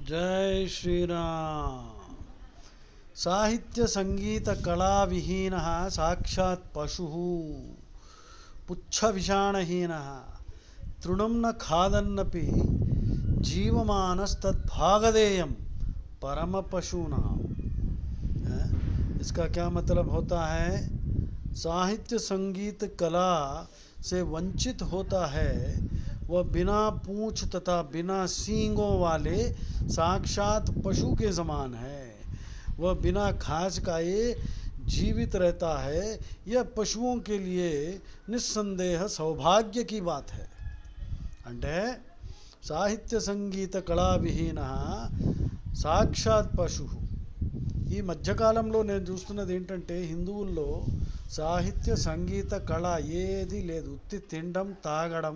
जय श्री राम। साहित्य संगीत कला विहीन साक्षात् पशु पुच्छ विषाणहीन तृणं न खादन्नपि जीवमानस्तद्भागधेयं परम पशूना। इसका क्या मतलब होता है? साहित्य संगीत कला से वंचित होता है वह बिना पूंछ तथा बिना सींगों वाले साक्षात पशु के समान है। वह बिना घास खाए जीवित रहता है। यह पशुओं के लिए निस्संदेह सौभाग्य की बात है। అంటే సాహిత్య సంగీత కళా విహీన సాక్షాత్ పశు. ఈ మధ్యకాలంలో నేను చూస్తున్నది ఏంటంటే హిందువుల్లో సాహిత్య సంగీత కళ ఏది లేదు. ఉత్తి తినడం తాగడం.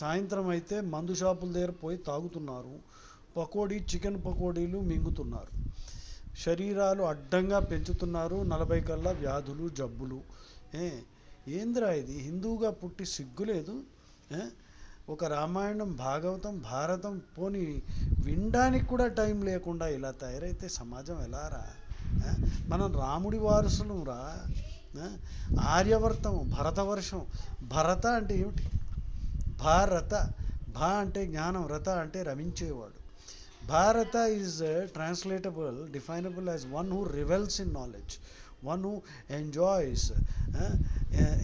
సాయంత్రం అయితే మందు షాపుల దగ్గర పోయి తాగుతున్నారు. పకోడీ చికెన్ పకోడీలు మింగుతున్నారు. శరీరాలు అడ్డంగా పెంచుతున్నారు. 40 కల్లా వ్యాధులు జబ్బులు. ఏంద్రా ఇది? హిందువుగా పుట్టి సిగ్గులేదు? ఒక రామాయణం భాగవతం భారతం పోని వినడానికి కూడా టైం లేకుండా ఇలా తయారైతే సమాజం ఎలారా? మనం రాముడి వారసులు రా. ఆర్యవర్తం భరతవర్షం. భరత అంటే ఏమిటి? భారత. భా అంటే జ్ఞానం, రత అంటే రమించేవాడు. Bharata is translatable, definable as one who revels in knowledge, one who enjoys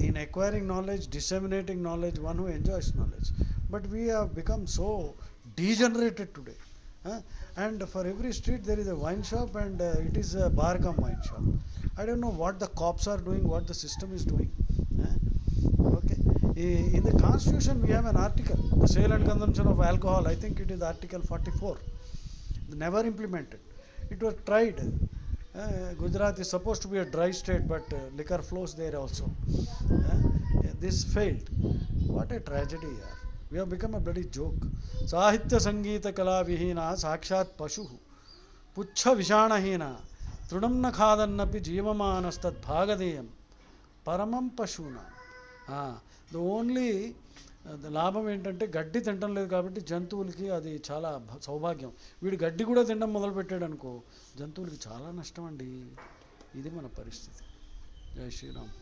in acquiring knowledge, disseminating knowledge, one who enjoys knowledge. But we have become so degenerated today. And for every street there is a wine shop, and it is a bar cum wine shop. I don't know what the cops are doing, what the system is doing. Okay. In the constitution we have an article, the sale and consumption of alcohol. I think it is article 44. Never implemented. It was tried. Gujarat is supposed to be a dry state, but liquor flows there also. This failed. What a tragedy, yaar. We have become a bloody joke. Sahitya Sangeeta Kala Vihina Sakshat Pashu Puchha Vishanahina Trunam na Khadannapi Jeevamaanastad Bhagadeyam Paramam Pashuna. The only లాభం ఏంటంటే గడ్డి తినటం లేదు కాబట్టి జంతువులకి అది చాలా సౌభాగ్యం. వీడు గడ్డి కూడా తినడం మొదలుపెట్టాడు అనుకో, జంతువులకి చాలా నష్టం అండి. ఇది మన పరిస్థితి. జై శ్రీరామ్.